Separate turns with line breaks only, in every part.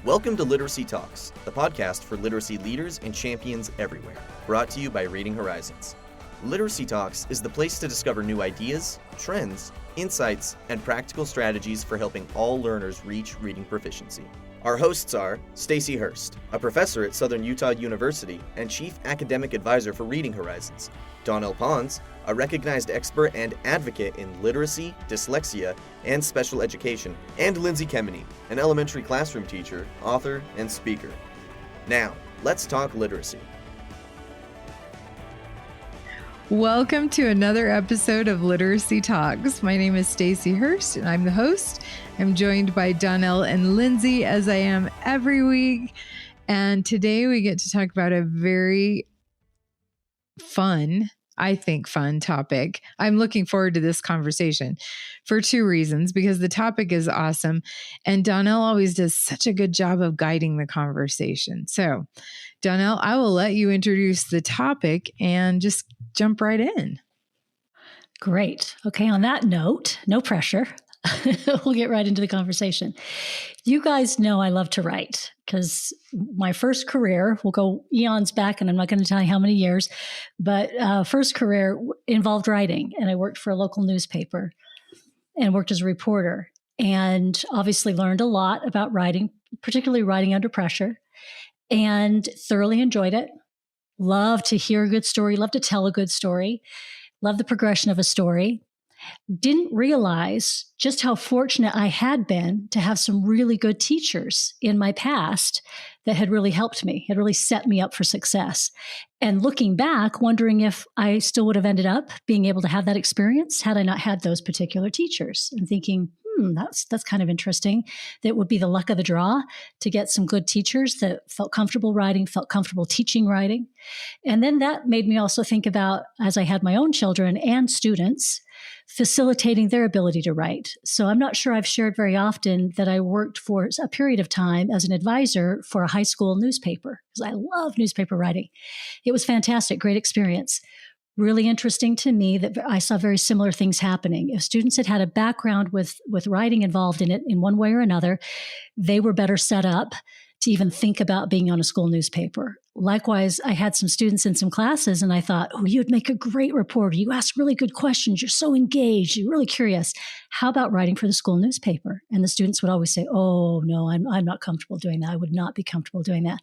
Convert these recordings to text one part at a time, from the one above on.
Welcome to Literacy Talks, the podcast for literacy leaders and champions everywhere, brought to you by Reading Horizons. Literacy Talks is the place to discover new ideas, trends, insights, and practical strategies for helping all learners reach reading proficiency. Our hosts are Stacy Hurst, a professor at Southern Utah University and Chief Academic Advisor for Reading Horizons, Donnell Pons, a recognized expert and advocate in literacy, dyslexia, and special education, and Lindsay Kemeny, an elementary classroom teacher, author, and speaker. Now, let's talk literacy.
Welcome to another episode of Literacy Talks. My name is Stacy Hurst, and I'm the host. I'm joined by Donnell and Lindsay, as I am every week. And today we get to talk about a very fun topic. I'm looking forward to this conversation for two reasons, because the topic is awesome and Donnell always does such a good job of guiding the conversation. So, Donnell, I will let you introduce the topic and just jump right in.
Great. Okay, on that note, no pressure. We'll get right into the conversation. You guys know I love to write because my first career, we'll go eons back and I'm not going to tell you how many years, but first career involved writing. And I worked for a local newspaper and worked as a reporter and obviously learned a lot about writing, particularly writing under pressure, and thoroughly enjoyed it. Love to hear a good story, love to tell a good story, love the progression of a story. Didn't realize just how fortunate I had been to have some really good teachers in my past that had really helped me, had really set me up for success. And looking back, wondering if I still would have ended up being able to have that experience had I not had those particular teachers, and thinking, that's kind of interesting. That would be the luck of the draw to get some good teachers that felt comfortable writing, felt comfortable teaching writing. And then that made me also think about, as I had my own children and students, facilitating their ability to write. So I'm not sure I've shared very often that I worked for a period of time as an advisor for a high school newspaper, because I love newspaper writing. It was fantastic, great experience. Really interesting to me that I saw very similar things happening. If students had a background with writing involved in it in one way or another, they were better set up to even think about being on a school newspaper. Likewise, I had some students in some classes and I thought, you'd make a great reporter. You ask really good questions. You're so engaged. You're really curious. How about writing for the school newspaper? And the students would always say, oh, no, I'm not comfortable doing that. I would not be comfortable doing that.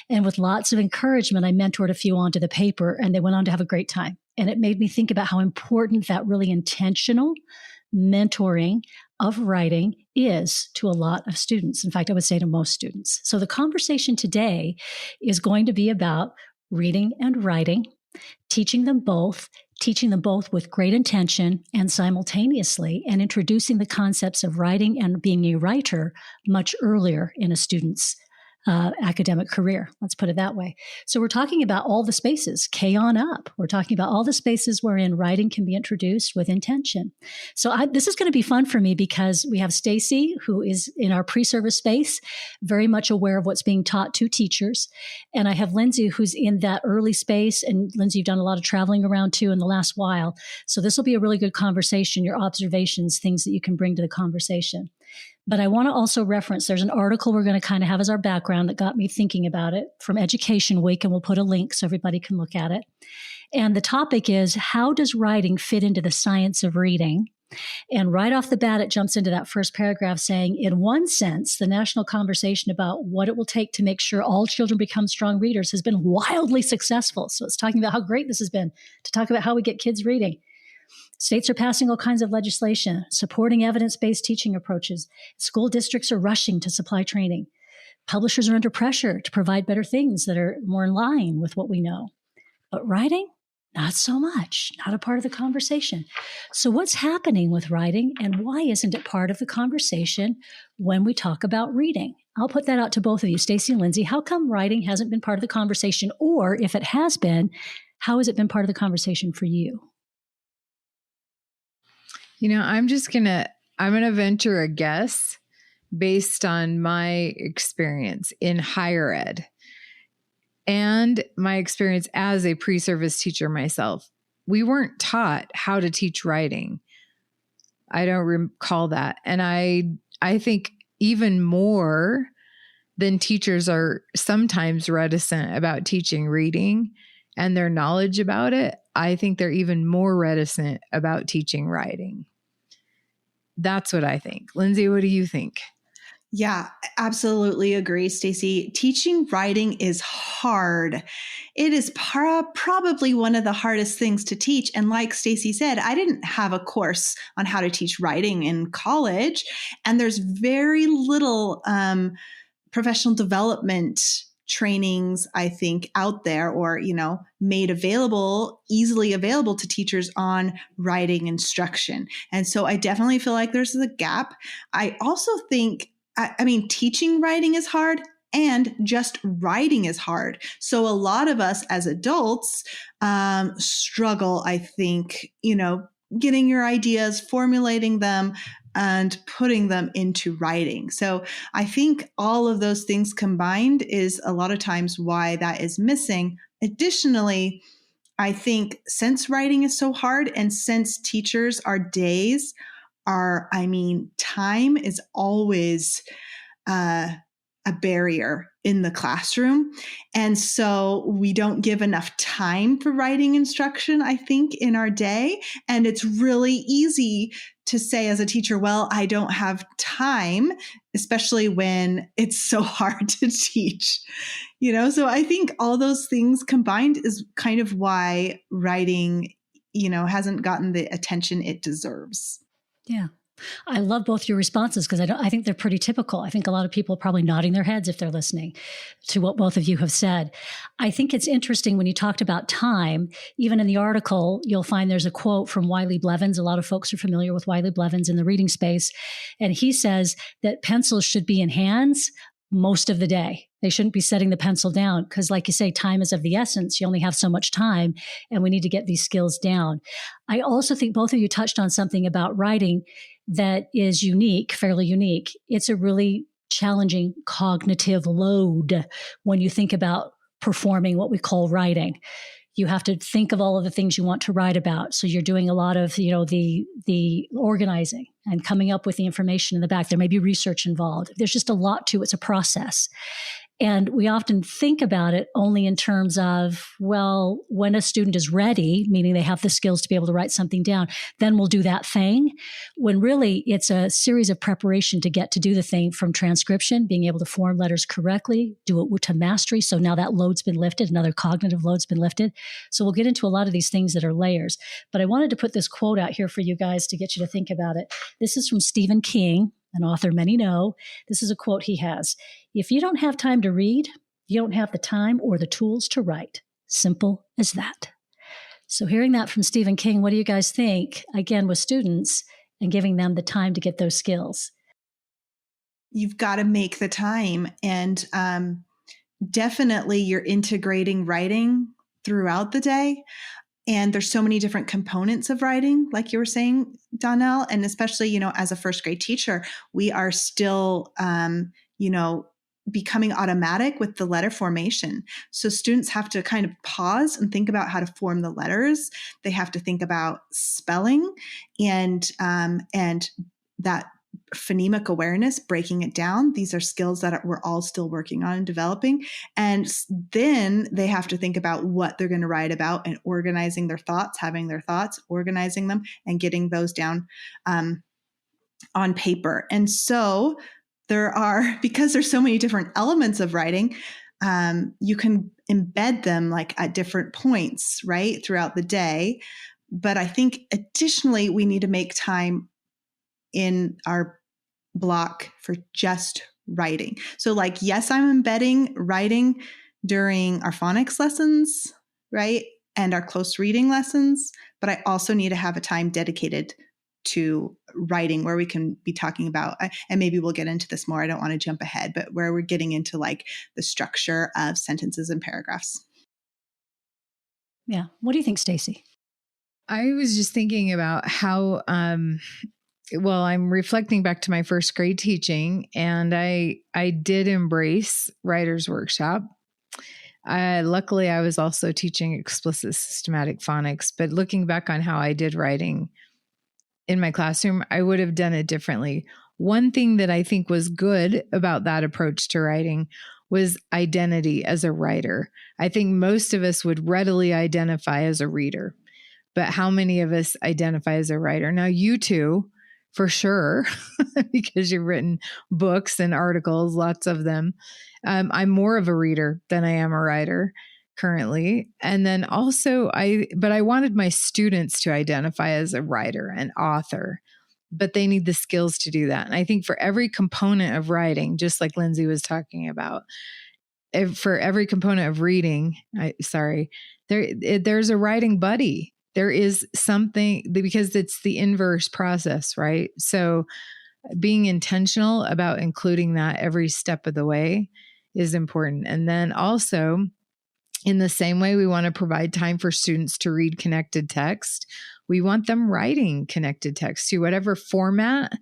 And with lots of encouragement, I mentored a few onto the paper and they went on to have a great time. And it made me think about how important that really intentional mentoring of writing is to a lot of students. In fact, I would say to most students. So the conversation today is going to be about reading and writing, teaching them both with great intention and simultaneously, and introducing the concepts of writing and being a writer much earlier in a student's academic career. Let's put it that way. So we're talking about all the spaces, K on up. We're talking about all the spaces wherein writing can be introduced with intention. So this is going to be fun for me because we have Stacy, who is in our pre-service space, very much aware of what's being taught to teachers. And I have Lindsay, who's in that early space. And Lindsay, you've done a lot of traveling around too in the last while. So this will be a really good conversation, your observations, things that you can bring to the conversation. But I want to also reference, there's an article we're going to kind of have as our background that got me thinking about it from Education Week, and we'll put a link so everybody can look at it. And the topic is, how does writing fit into the science of reading? And right off the bat, it jumps into that first paragraph saying, in one sense, the national conversation about what it will take to make sure all children become strong readers has been wildly successful. So it's talking about how great this has been to talk about how we get kids reading. States are passing all kinds of legislation, supporting evidence-based teaching approaches. School districts are rushing to supply training. Publishers are under pressure to provide better things that are more in line with what we know. But writing, not so much, not a part of the conversation. So what's happening with writing, and why isn't it part of the conversation when we talk about reading? I'll put that out to both of you, Stacy and Lindsay. How come writing hasn't been part of the conversation? Or if it has been, how has it been part of the conversation for you?
I'm going to venture a guess based on my experience in higher ed and my experience as a pre-service teacher myself. We weren't taught how to teach writing. I don't recall that. And I think even more then teachers are sometimes reticent about teaching reading and their knowledge about it. I think they're even more reticent about teaching writing. That's what I think. Lindsay, what do you think?
Yeah, absolutely agree, Stacey. Teaching writing is hard. It is probably one of the hardest things to teach. And like Stacey said, I didn't have a course on how to teach writing in college, and there's very little professional development trainings, I think, out there or, made available, easily available to teachers on writing instruction. And so I definitely feel like there's a gap. I also think teaching writing is hard and just writing is hard. So a lot of us as adults struggle, I think, getting your ideas, formulating them, and putting them into writing. So I think all of those things combined is a lot of times why that is missing. Additionally, I think since writing is so hard and since teachers, our days are, time is always a barrier in the classroom. And so we don't give enough time for writing instruction, I think, in our day. And it's really easy to say as a teacher, well, I don't have time, especially when it's so hard to teach, So I think all those things combined is kind of why writing, hasn't gotten the attention it deserves.
Yeah. I love both your responses because I think they're pretty typical. I think a lot of people are probably nodding their heads if they're listening to what both of you have said. I think it's interesting when you talked about time, even in the article, you'll find there's a quote from Wiley Blevins. A lot of folks are familiar with Wiley Blevins in the reading space. And he says that pencils should be in hands most of the day. They shouldn't be setting the pencil down because, like you say, time is of the essence. You only have so much time and we need to get these skills down. I also think both of you touched on something about writing that is unique, fairly unique. It's a really challenging cognitive load when you think about performing what we call writing. You have to think of all of the things you want to write about. So you're doing a lot of, the organizing and coming up with the information in the back. There may be research involved. There's just a lot to it. It's a process. And we often think about it only in terms of, well, when a student is ready, meaning they have the skills to be able to write something down, then we'll do that thing. When really it's a series of preparation to get to do the thing, from transcription, being able to form letters correctly, do it to mastery. So now that load's been lifted, another cognitive load's been lifted. So we'll get into a lot of these things that are layers. But I wanted to put this quote out here for you guys to get you to think about it. This is from Stephen King, an author many know. This is a quote he has. If you don't have time to read, you don't have the time or the tools to write. Simple as that. So hearing that from Stephen King, what do you guys think, again, with students and giving them the time to get those skills?
You've got to make the time. And definitely you're integrating writing throughout the day. And there's so many different components of writing, like you were saying, Donnell, and especially, as a first grade teacher, we are still, becoming automatic with the letter formation. So students have to kind of pause and think about how to form the letters. They have to think about spelling and that phonemic awareness, breaking it down. These are skills that we're all still working on and developing. And then they have to think about what they're going to write about and organizing their thoughts, having their thoughts, organizing them, and getting those down on paper. And so because there's so many different elements of writing, you can embed them like at different points, right, throughout the day. But I think additionally, we need to make time in our block for just writing. So like, yes, I'm embedding writing during our phonics lessons, right? And our close reading lessons, but I also need to have a time dedicated to writing where we can be talking about, and maybe we'll get into this more, I don't want to jump ahead, but where we're getting into like the structure of sentences and paragraphs.
Yeah. What do you think, Stacey?
I was just thinking about how, I'm reflecting back to my first grade teaching, and I did embrace writer's workshop. Luckily, I was also teaching explicit systematic phonics, but looking back on how I did writing in my classroom, I would have done it differently. one thing that I think was good about that approach to writing was identity as a writer. I think most of us would readily identify as a reader, but how many of us identify as a writer? Now, you two, for sure, because you've written books and articles, lots of them. I'm more of a reader than I am a writer currently. And then also I wanted my students to identify as a writer and author, but they need the skills to do that. And I think for every component of writing, just like Lindsay was talking about, for every component of reading, there's a writing buddy. There is something, because it's the inverse process, right? So being intentional about including that every step of the way is important. And then also, in the same way we want to provide time for students to read connected text, we want them writing connected text to whatever format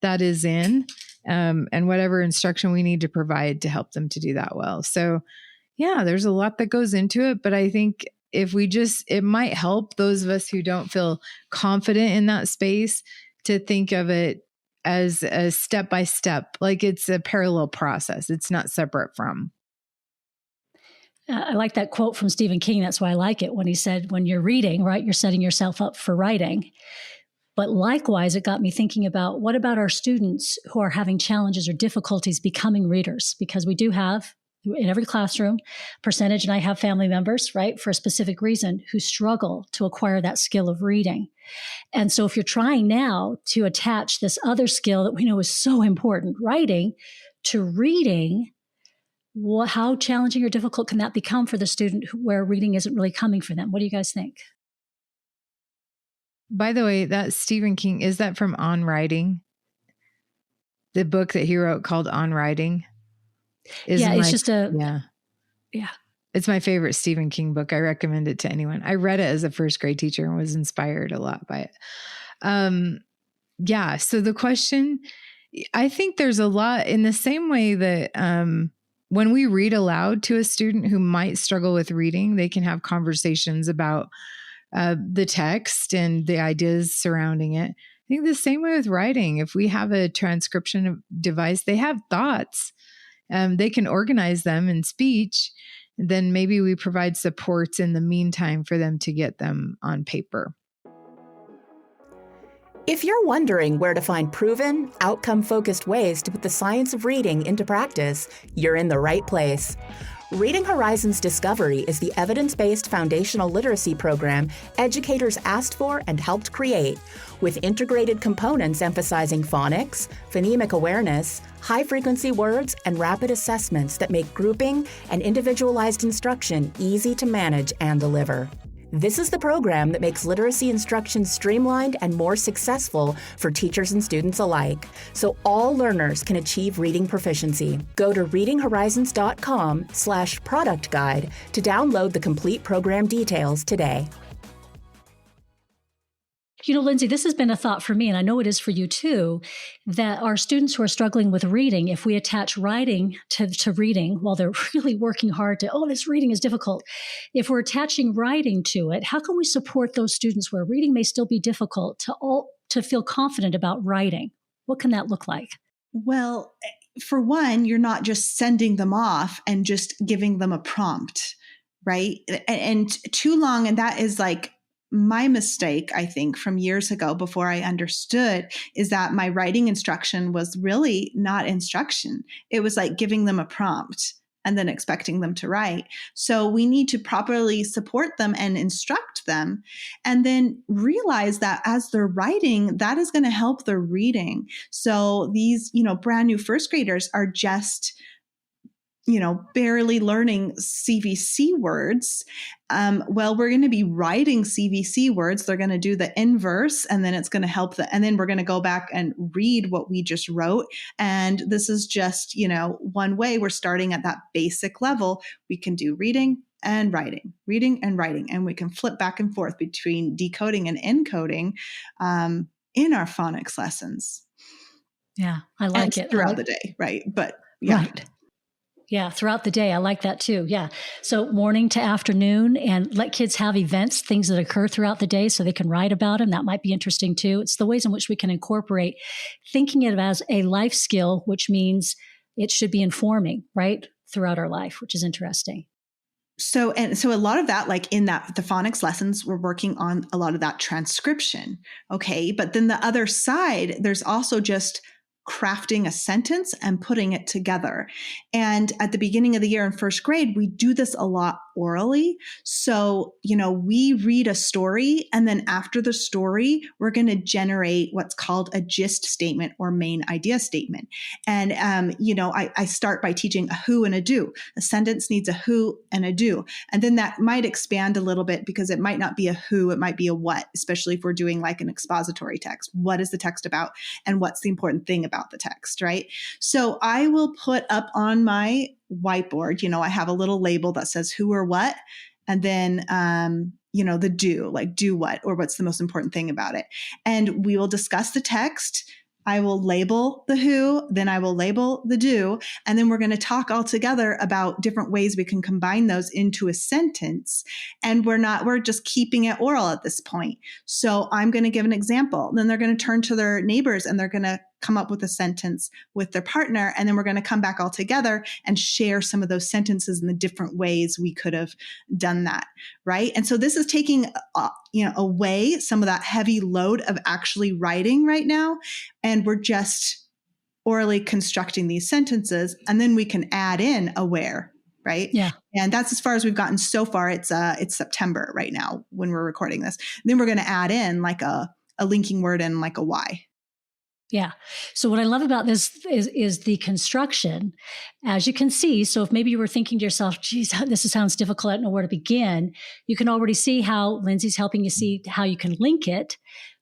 that is in, and whatever instruction we need to provide to help them to do that well. So yeah, there's a lot that goes into it, but I think it might help those of us who don't feel confident in that space to think of it as a step by step, like it's a parallel process. It's not separate from.
I like that quote from Stephen King. That's why I like it, when he said, when you're reading, right, you're setting yourself up for writing. But likewise, it got me thinking about, what about our students who are having challenges or difficulties becoming readers? Because we do have, in every classroom, percentage, and I have family members, right, for a specific reason, who struggle to acquire that skill of reading. And so if you're trying now to attach this other skill that we know is so important, writing, to reading, how challenging or difficult can that become for the student where reading isn't really coming for them? What do you guys think?
By the way, that Stephen King, is that from On Writing? The book that he wrote called On Writing? Yeah. It's my favorite Stephen King book. I recommend it to anyone. I read it as a first grade teacher and was inspired a lot by it. So the question, I think there's a lot in the same way that when we read aloud to a student who might struggle with reading, they can have conversations about the text and the ideas surrounding it. I think the same way with writing. If we have a transcription device, they have thoughts. They can organize them in speech. Then maybe we provide supports in the meantime for them to get them on paper.
If you're wondering where to find proven, outcome-focused ways to put the science of reading into practice, you're in the right place. Reading Horizons Discovery is the evidence-based foundational literacy program educators asked for and helped create, with integrated components emphasizing phonics, phonemic awareness, high-frequency words, and rapid assessments that make grouping and individualized instruction easy to manage and deliver. This is the program that makes literacy instruction streamlined and more successful for teachers and students alike, so all learners can achieve reading proficiency. Go to readinghorizons.com/product guide to download the complete program details today.
You know, Lindsay, this has been a thought for me, and I know it is for you too, that our students who are struggling with reading, if we attach writing to reading while they're really working hard this reading is difficult. If we're attaching writing to it, how can we support those students where reading may still be difficult to feel confident about writing? What can that look like?
Well, for one, you're not just sending them off and just giving them a prompt, right? And too long, and that is like my mistake, I think, from years ago before I understood, is that my writing instruction was really not instruction. It was like giving them a prompt and then expecting them to write. So we need to properly support them and instruct them, and then realize that as they're writing, that is going to help their reading. So these, brand new first graders are just barely learning CVC words. Well, we're going to be writing CVC words. They're going to do the inverse, and then it's going to help and then we're going to go back and read what we just wrote. And this is just, one way. We're starting at that basic level. We can do reading and writing, and we can flip back and forth between decoding and encoding in our phonics lessons.
Yeah, I like
and
it.
Throughout the day, right? But yeah.
Right. Yeah, throughout the day. I like that too. Yeah. So morning to afternoon, and let kids have events, things that occur throughout the day so they can write about them. That might be interesting too. It's the ways in which we can incorporate thinking of it as a life skill, which means it should be informing, right, throughout our life, which is interesting.
So a lot of that, like in the phonics lessons, we're working on a lot of that transcription. Okay. But then the other side, there's also just crafting a sentence and putting it together. And at the beginning of the year in first grade, we do this a lot orally. So, we read a story, and then after the story, we're going to generate what's called a gist statement or main idea statement. And, I start by teaching a who and a do. A sentence needs a who and a do. And then that might expand a little bit because it might not be a who, it might be a what, especially if we're doing like an expository text. What is the text about? And what's the important thing about the text, right? So I will put up on my whiteboard, I have a little label that says who or what, and then, the do, like do what, or what's the most important thing about it. And we will discuss the text. I will label the who, then I will label the do, and then we're going to talk all together about different ways we can combine those into a sentence. And we're just keeping it oral at this point. So I'm going to give an example. Then they're going to turn to their neighbors and they're going to come up with a sentence with their partner. And then we're going to come back all together and share some of those sentences in the different ways we could have done that. Right. And so this is taking, away some of that heavy load of actually writing right now. And we're just orally constructing these sentences, and then we can add in a where. Right.
Yeah.
And that's as far as we've gotten so far. It's September right now when we're recording this. And then we're going to add in like a linking word and like a why.
Yeah. So what I love about this is the construction, as you can see. So if maybe you were thinking to yourself, geez, this sounds difficult, I don't know where to begin. You can already see how Lindsay's helping you see how you can link it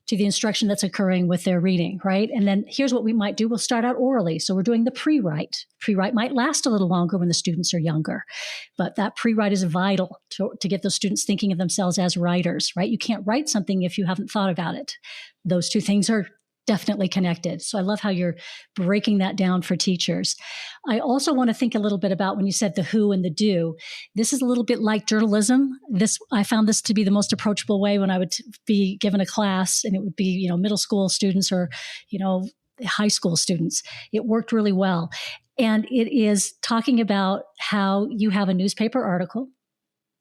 to the instruction that's occurring with their reading, right? And then here's what we might do. We'll start out orally. So we're doing the pre-write. Pre-write might last a little longer when the students are younger, but that pre-write is vital to get those students thinking of themselves as writers, right? You can't write something if you haven't thought about it. Those two things are definitely connected. So I love how you're breaking that down for teachers. I also want to think a little bit about when you said the who and the do. This is a little bit like journalism. I found this to be the most approachable way when I would be given a class, and it would be, middle school students or, high school students. It worked really well. And it is talking about how you have a newspaper article.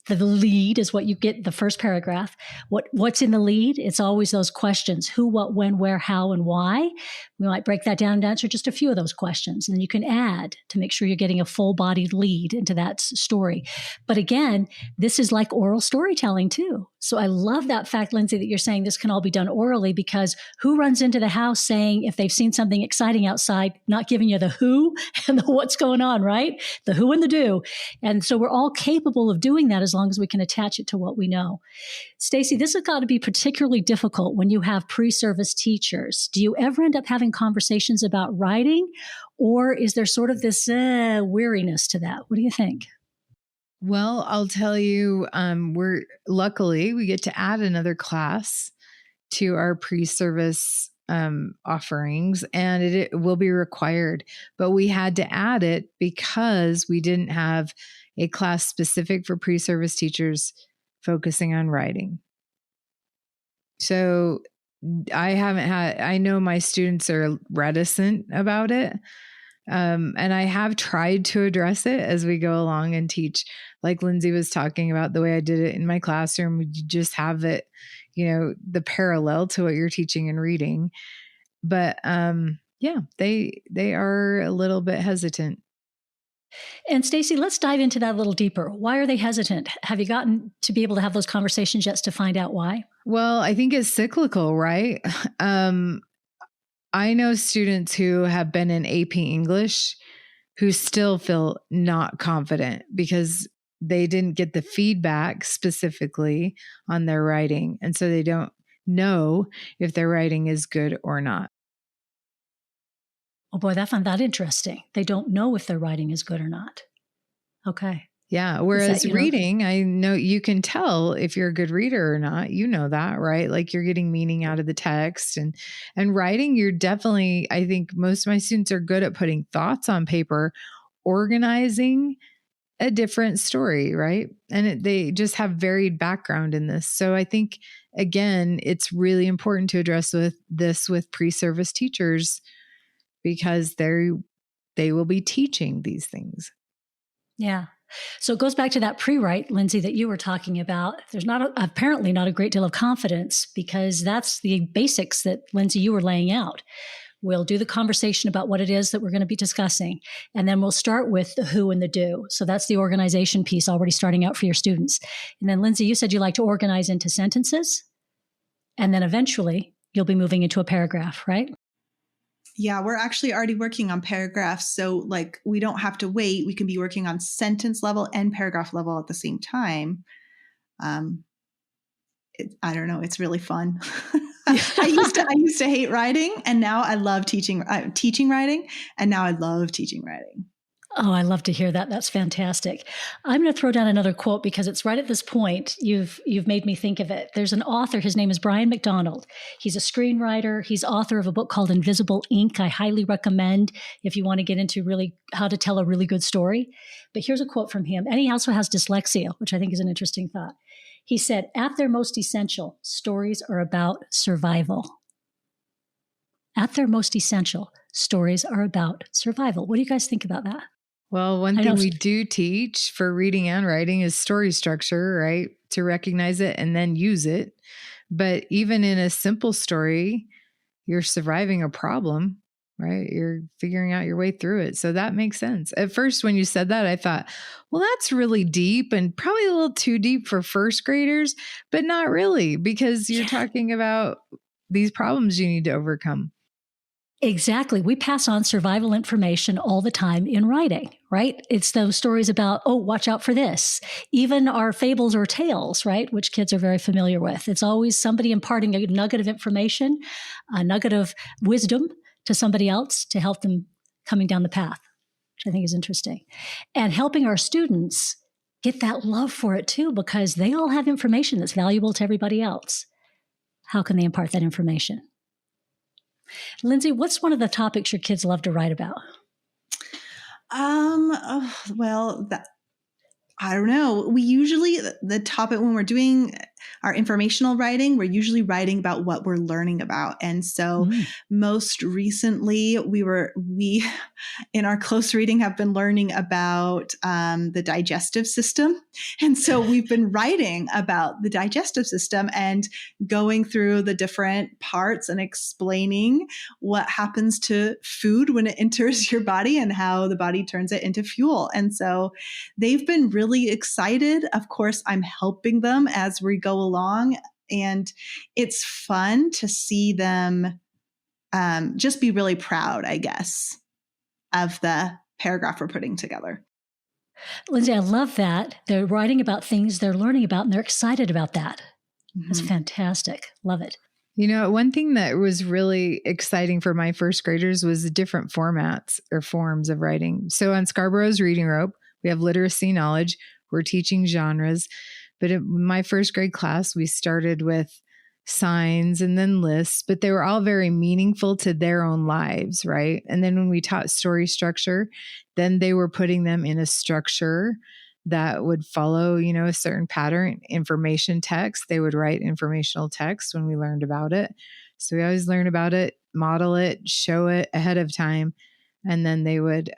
The lead is what you get, the first paragraph. What's in the lead? It's always those questions: who, what, when, where, how, and why. We might break that down and answer just a few of those questions. And then you can add to make sure you're getting a full-bodied lead into that story. But again, this is like oral storytelling too. So I love that fact, Lindsay, that you're saying this can all be done orally, because who runs into the house saying, if they've seen something exciting outside, not giving you the who and the what's going on, right? The who and the do. And so we're all capable of doing that as long as we can attach it to what we know. Stacey, this has got to be particularly difficult when you have pre-service teachers. Do you ever end up having conversations about writing, or is there sort of this weariness to that? What do you think?
Well, I'll tell you, we get to add another class to our pre-service offerings, and it will be required. But we had to add it because we didn't have a class specific for pre-service teachers focusing on writing. So I know my students are reticent about it. And I have tried to address it as we go along and teach, like Lindsay was talking about, the way I did it in my classroom. We just have it, the parallel to what you're teaching and reading. But they are a little bit hesitant.
And Stacey, let's dive into that a little deeper. Why are they hesitant? Have you gotten to be able to have those conversations yet to find out why?
Well, I think it's cyclical, right? I know students who have been in AP English who still feel not confident because they didn't get the feedback specifically on their writing. And so they don't know if their writing is good or not.
Oh boy, I found that interesting. They don't know if their writing is good or not. Okay.
Yeah. Whereas reading, I know you can tell if you're a good reader or not. You know that, right? Like you're getting meaning out of the text, and writing, you're definitely, I think most of my students are good at putting thoughts on paper, organizing a different story, right? And they just have varied background in this. So I think, again, it's really important to address with pre-service teachers because they will be teaching these things.
Yeah. So it goes back to that pre-write, Lindsay, that you were talking about. There's apparently not a great deal of confidence because that's the basics that, Lindsay, you were laying out. We'll do the conversation about what it is that we're going to be discussing. And then we'll start with the who and the do. So that's the organization piece already starting out for your students. And then, Lindsay, you said you like to organize into sentences. And then eventually you'll be moving into a paragraph, right?
Yeah, we're actually already working on paragraphs. So like we don't have to wait. We can be working on sentence level and paragraph level at the same time. I don't know. It's really fun. I used to hate writing, and now I love teaching writing, and now I love teaching writing.
Oh, I love to hear that. That's fantastic. I'm going to throw down another quote because it's right at this point. You've made me think of it. There's an author. His name is Brian McDonald. He's a screenwriter. He's author of a book called Invisible Ink. I highly recommend if you want to get into really how to tell a really good story. But here's a quote from him. And he also has dyslexia, which I think is an interesting thought. He said, "At their most essential, stories are about survival." At their most essential, stories are about survival. What do you guys think about that?
Well, one thing we do teach for reading and writing is story structure, right? To recognize it and then use it. But even in a simple story, you're surviving a problem, right? You're figuring out your way through it. So that makes sense. At first, when you said that, I thought, well, that's really deep and probably a little too deep for first graders, but not really, because you're talking about these problems you need to overcome.
Exactly. We pass on survival information all the time in writing, right? It's those stories about, oh, watch out for this. Even our fables or tales, right? Which kids are very familiar with. It's always somebody imparting a nugget of information, a nugget of wisdom to somebody else to help them coming down the path, which I think is interesting. And helping our students get that love for it too, because they all have information that's valuable to everybody else. How can they impart that information? Lindsay, what's one of the topics your kids love to write about?
I don't know. We usually, the topic when we're doing our informational writing, we're usually writing about what we're learning about. And so most recently we in our close reading have been learning about the digestive system. And so we've been writing about the digestive system and going through the different parts and explaining what happens to food when it enters your body and how the body turns it into fuel. And so they've been really excited. Of course, I'm helping them as we go along, and it's fun to see them just be really proud, I guess, of the paragraph we're putting together.
Lindsay, I love that. They're writing about things they're learning about, and they're excited about that. That's fantastic. Love it.
You know, one thing that was really exciting for my first graders was the different formats or forms of writing. So on Scarborough's Reading Rope, we have literacy knowledge. We're teaching genres. But in my first grade class, we started with signs and then lists, but they were all very meaningful to their own lives, right? And then when we taught story structure, then they were putting them in a structure that would follow, you know, a certain pattern. Information text, they would write informational text when we learned about it. So we always learn about it, model it, show it ahead of time, and then they would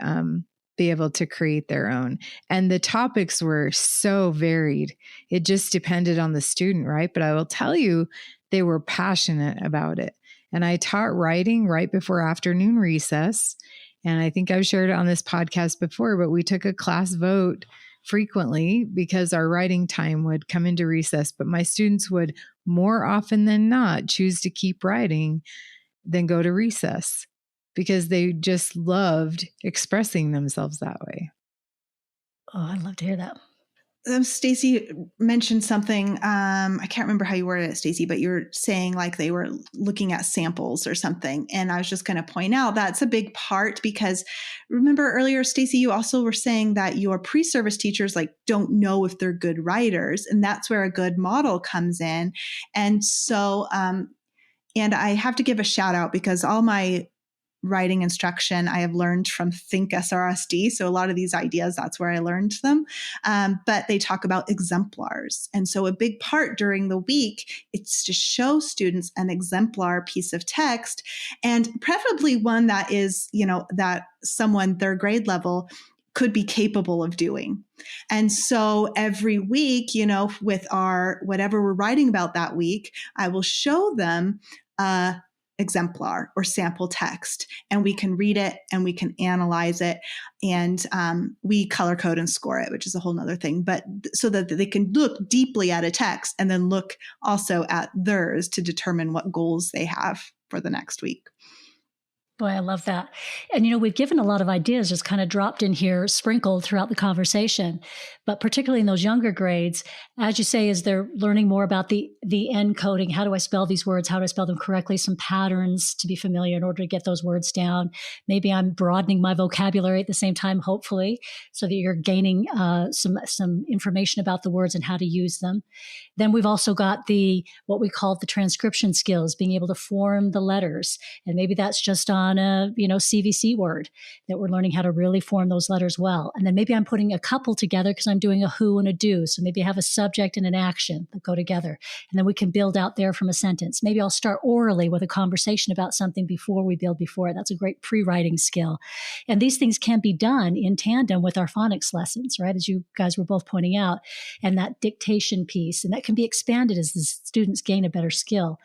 be able to create their own. And the topics were so varied. It just depended on the student, right? But I will tell you, they were passionate about it. And I taught writing right before afternoon recess. And I think I've shared it on this podcast before, but we took a class vote frequently because our writing time would come into recess. But my students would more often than not choose to keep writing than go to recess, because they just loved expressing themselves that way.
Oh, I'd love to hear that.
Stacy mentioned something. I can't remember how you worded it, Stacy, but you were saying like they were looking at samples or something. And I was just going to point out that's a big part, because remember earlier, Stacy, you also were saying that your pre-service teachers like don't know if they're good writers. And that's where a good model comes in. And so, and I have to give a shout out because all my writing instruction, I have learned from Think SRSD. So a lot of these ideas, that's where I learned them. But they talk about exemplars. And so a big part during the week, it's to show students an exemplar piece of text, and preferably one that is, that someone third grade level could be capable of doing. And so every week, with our whatever we're writing about that week, I will show them a exemplar or sample text, and we can read it and we can analyze it, and we color code and score it, which is a whole nother thing, but so that they can look deeply at a text and then look also at theirs to determine what goals they have for the next week.
Boy, I love that. And, we've given a lot of ideas just kind of dropped in here, sprinkled throughout the conversation, but particularly in those younger grades, as you say, as they're learning more about the encoding, how do I spell these words? How do I spell them correctly? Some patterns to be familiar in order to get those words down. Maybe I'm broadening my vocabulary at the same time, hopefully, so that you're gaining some information about the words and how to use them. Then we've also got what we call the transcription skills, being able to form the letters. And maybe that's just on a, CVC word that we're learning how to really form those letters well. And then maybe I'm putting a couple together because I'm doing a who and a do. So maybe I have a subject and an action that go together. And then we can build out there from a sentence. Maybe I'll start orally with a conversation about something before we build before it. That's a great pre-writing skill. And these things can be done in tandem with our phonics lessons, right? As you guys were both pointing out, and that dictation piece. And that can be expanded as the students gain a better skill.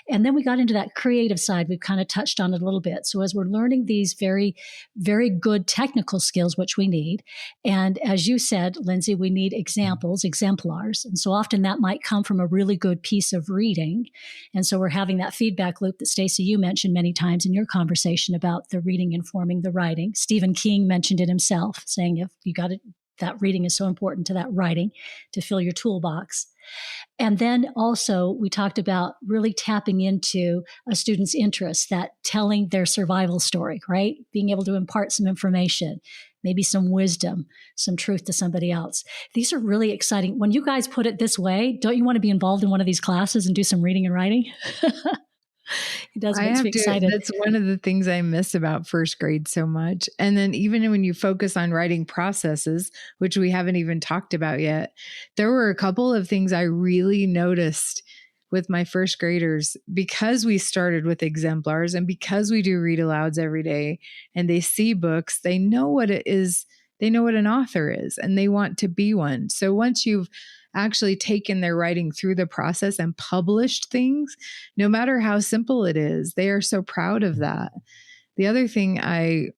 And then we got into that creative side. We've kind of touched on it a little bit. So as we're learning these very, very good technical skills, which we need, and as you said, Lindsay, we need examples, exemplars. And so often that might come from a really good piece of reading. And so we're having that feedback loop that Stacey, you mentioned many times in your conversation about the reading informing the writing. Stephen King mentioned it himself, saying if you got it, that reading is so important to that writing to fill your toolbox. And then also we talked about really tapping into a student's interest, that telling their survival story, right? Being able to impart some information, maybe some wisdom, some truth to somebody else. These are really exciting. When you guys put it this way, don't you want to be involved in one of these classes and do some reading and writing? It does make me excited.
That's one of the things I miss about first grade so much. And then even when you focus on writing processes, which we haven't even talked about yet, there were a couple of things I really noticed with my first graders, because we started with exemplars and because we do read alouds every day and they see books, they know what it is. They know what an author is and they want to be one. So once you've actually taken their writing through the process and published things, no matter how simple it is, they are so proud of that. The other thing I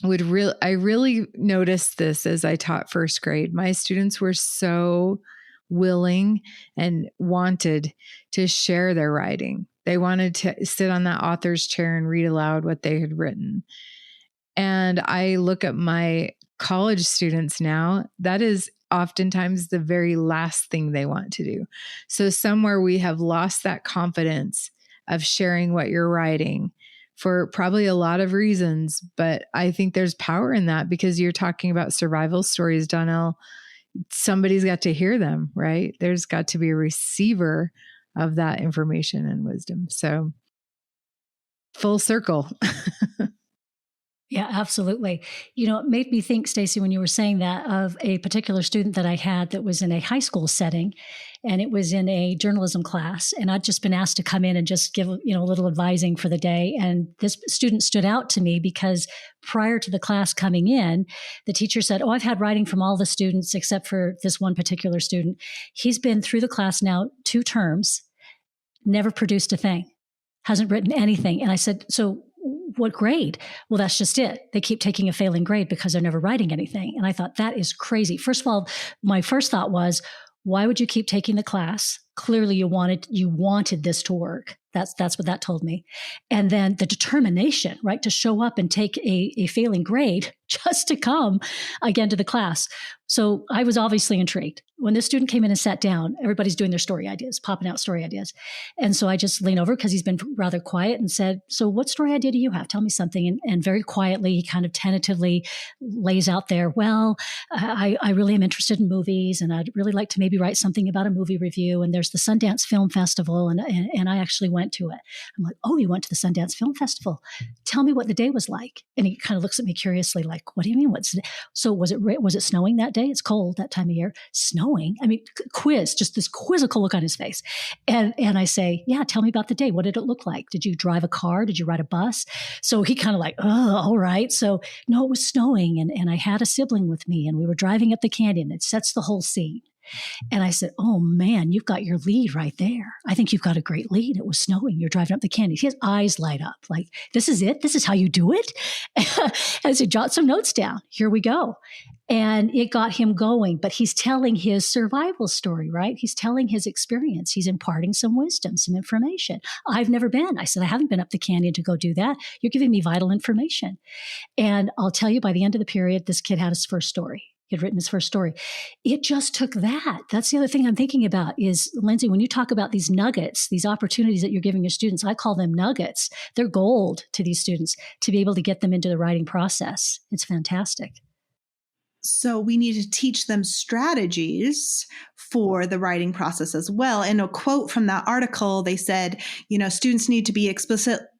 really noticed this as I taught first grade. My students were so willing and wanted to share their writing. They wanted to sit on that author's chair and read aloud what they had written. And I look at my college students now, that is oftentimes the very last thing they want to do. So somewhere we have lost that confidence of sharing what you're writing for probably a lot of reasons. But I think there's power in that because you're talking about survival stories, Donnell. Somebody's got to hear them, right? There's got to be a receiver of that information and wisdom. So full circle.
Yeah, absolutely. It made me think, Stacey, when you were saying that, of a particular student that I had that was in a high school setting, and it was in a journalism class. And I'd just been asked to come in and just give, a little advising for the day. And this student stood out to me because prior to the class coming in, the teacher said, I've had writing from all the students except for this one particular student. He's been through the class now 2 terms, never produced a thing, hasn't written anything. And I said, so what grade? Well, that's just it. They keep taking a failing grade because they're never writing anything. And I thought, that is crazy. First of all, my first thought was, why would you keep taking the class? Clearly you wanted this to work. That's what that told me. And then the determination, right, to show up and take a failing grade just to come again to the class. So I was obviously intrigued. When this student came in and sat down, everybody's doing their story ideas, popping out story ideas. And so I just leaned over because he's been rather quiet and said, so what story idea do you have? Tell me something. And very quietly, he kind of tentatively lays out there, well, I really am interested in movies and I'd really like to maybe write something about a movie review. And there's the Sundance Film Festival and I actually went to it. I'm like, oh, you went to the Sundance Film Festival. Tell me what the day was like. And he kind of looks at me curiously like, what do you mean? So was it snowing that day? It's cold that time of year. Snowing? I mean, quiz, just this quizzical look on his face. And I say, yeah, tell me about the day. What did it look like? Did you drive a car? Did you ride a bus? So he kind of like, oh, all right. So no, it was snowing and I had a sibling with me and we were driving up the canyon. It sets the whole scene. And I said, oh man, you've got your lead right there. I think you've got a great lead. It was snowing. You're driving up the canyon. His eyes light up like, this is it? This is how you do it? And I said, jot some notes down. Here we go. And it got him going, but he's telling his survival story, right? He's telling his experience. He's imparting some wisdom, some information. I've never been. I said, I haven't been up the canyon to go do that. You're giving me vital information. And I'll tell you, by the end of the period, this kid had his first story. He had written his first story. It just took that. That's the other thing I'm thinking about is, Lindsay, when you talk about these nuggets, these opportunities that you're giving your students, I call them nuggets. They're gold to these students to be able to get them into the writing process. It's fantastic.
So we need to teach them strategies for the writing process as well. In a quote from that article, they said, students need to be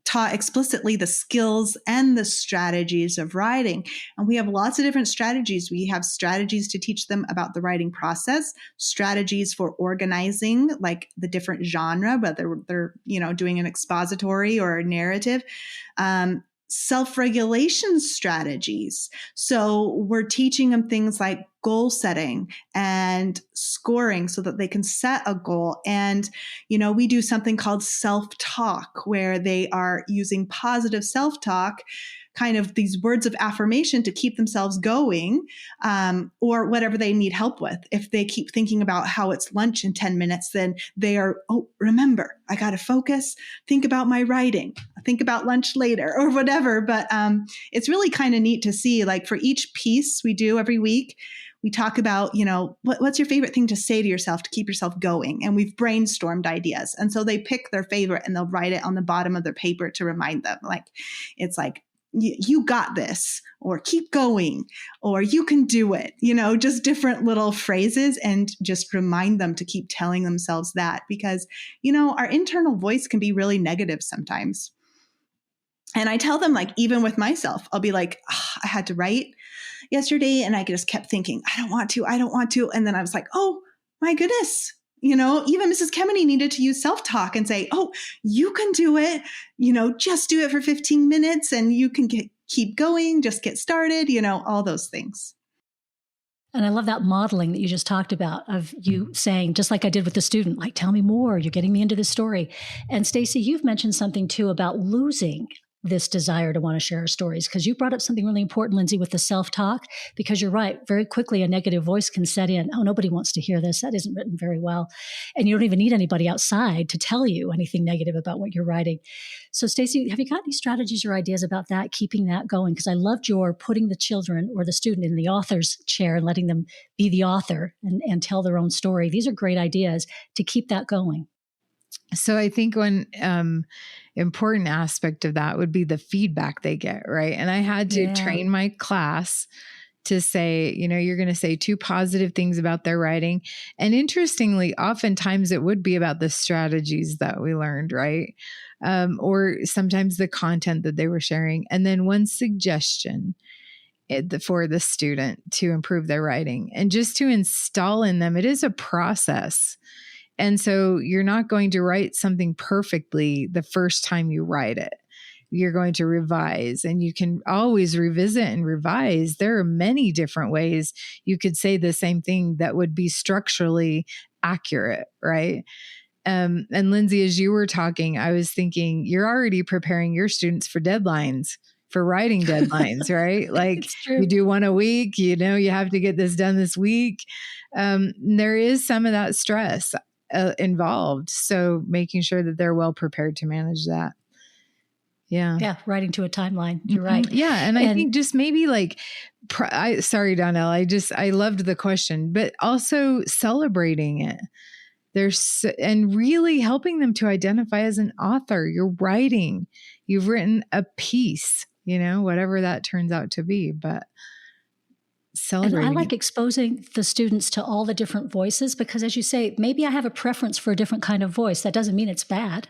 taught explicitly the skills and the strategies of writing. And we have lots of different strategies. We have strategies to teach them about the writing process, strategies for organizing, like the different genre, whether they're, doing an expository or a narrative, self-regulation strategies. So we're teaching them things like goal setting and scoring so that they can set a goal. And, we do something called self-talk where they are using positive self-talk, kind of these words of affirmation to keep themselves going, or whatever they need help with. If they keep thinking about how it's lunch in 10 minutes, then they are, remember, I got to focus, think about my writing, think about lunch later or whatever. But it's really kind of neat to see, like for each piece we do every week, we talk about, what's your favorite thing to say to yourself to keep yourself going? And we've brainstormed ideas. And so they pick their favorite and they'll write it on the bottom of their paper to remind them. Like, it's like, you got this, or keep going, or you can do it, just different little phrases, and just remind them to keep telling themselves that, because, our internal voice can be really negative sometimes. And I tell them, like, even with myself, I'll be like, I had to write yesterday and I just kept thinking, I don't want to. And then I was like, oh my goodness. Even Mrs. Kemeny needed to use self-talk and say, oh, you can do it, just do it for 15 minutes and you can keep going, just get started, all those things.
And I love that modeling that you just talked about of you saying, just like I did with the student, like, tell me more, you're getting me into this story. And Stacey, you've mentioned something too about losing this desire to want to share our stories, because you brought up something really important, Lindsay, with the self-talk, because you're right. Very quickly, a negative voice can set in. Oh, nobody wants to hear this. That isn't written very well. And you don't even need anybody outside to tell you anything negative about what you're writing. So Stacey, have you got any strategies or ideas about that, keeping that going? Because I loved your putting the children or the student in the author's chair and letting them be the author and tell their own story. These are great ideas to keep that going.
So I think one important aspect of that would be the feedback they get, right? And I had to train my class to say, you're going to say 2 positive things about their writing. And interestingly, oftentimes it would be about the strategies that we learned, right? Or sometimes the content that they were sharing. And then 1 suggestion for the student to improve their writing, and just to install in them, it is a process. And so you're not going to write something perfectly the first time you write it. You're going to revise, and you can always revisit and revise. There are many different ways you could say the same thing that would be structurally accurate, right? And Lindsay, as you were talking, I was thinking you're already preparing your students for deadlines, for writing deadlines, right? Like you do 1 a week, you have to get this done this week. There is some of that stress involved. So making sure that they're well prepared to manage that. Yeah.
Yeah, writing to a timeline. You're right.
Yeah. And I think just maybe like, sorry, Donnell, I loved the question, but also celebrating it. And really helping them to identify as an author. You're writing, you've written a piece, whatever that turns out to be, but celebrating.
And I like exposing the students to all the different voices because, as you say, maybe I have a preference for a different kind of voice. That doesn't mean it's bad,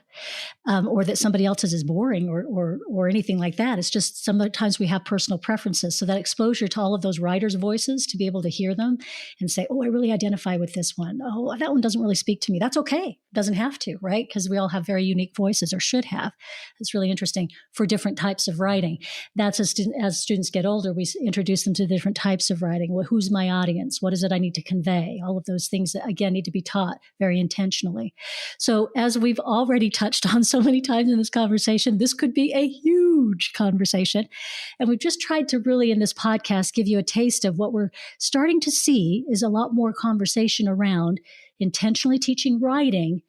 or that somebody else's is boring, or anything like that. It's just sometimes we have personal preferences. So that exposure to all of those writers' voices, to be able to hear them and say, "Oh, I really identify with this one. Oh, that one doesn't really speak to me." That's okay. It doesn't have to, right? Because we all have very unique voices, or should have. It's really interesting for different types of writing. That's as students get older, we introduce them to different types of writing. Well, who's my audience? What is it I need to convey? All of those things that, again, need to be taught very intentionally. So as we've already touched on so many times in this conversation, this could be a huge conversation. And we've just tried to really, in this podcast, give you a taste of what we're starting to see is a lot more conversation around intentionally teaching writing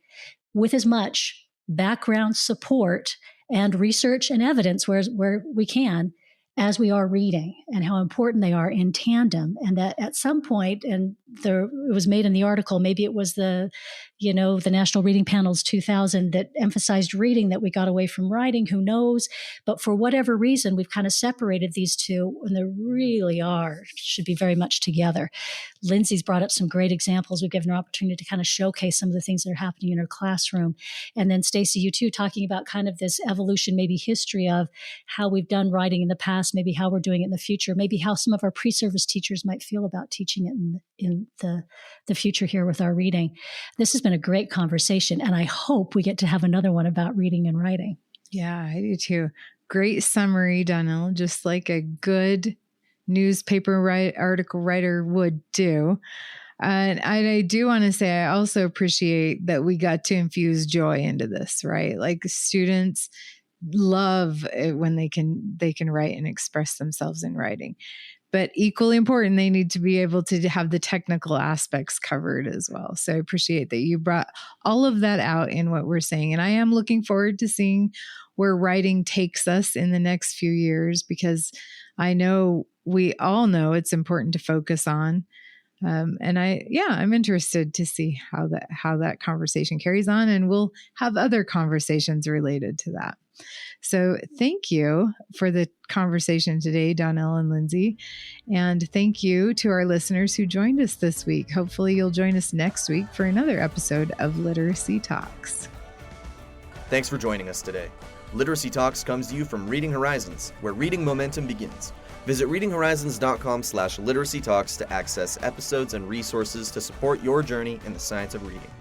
with as much background support and research and evidence where we can, as we are reading, and how important they are in tandem. And that at some point, and it was made in the article, maybe it was the National Reading Panel's 2000 that emphasized reading, that we got away from writing, who knows? But for whatever reason, we've kind of separated these two, and they really should be very much together. Lindsay's brought up some great examples. We've given her opportunity to kind of showcase some of the things that are happening in her classroom. And then Stacey, you too, talking about kind of this evolution, maybe history of how we've done writing in the past, maybe how we're doing it in the future, maybe how some of our pre-service teachers might feel about teaching it in the future here with our reading. This has been a great conversation, and I hope we get to have another one about reading and writing.
Yeah, I do too. Great summary, Donnell, just like a good newspaper article writer would do. And I do want to say, I also appreciate that we got to infuse joy into this, right? Like students love it when they can write and express themselves in writing. But equally important, they need to be able to have the technical aspects covered as well. So I appreciate that you brought all of that out in what we're saying. And I am looking forward to seeing where writing takes us in the next few years, because I know we all know it's important to focus on. And I'm interested to see how that conversation carries on, and we'll have other conversations related to that. So thank you for the conversation today, Donnell and Lindsay. And thank you to our listeners who joined us this week. Hopefully you'll join us next week for another episode of Literacy Talks.
Thanks for joining us today. Literacy Talks comes to you from Reading Horizons, where reading momentum begins. Visit readinghorizons.com/literacy talks to access episodes and resources to support your journey in the science of reading.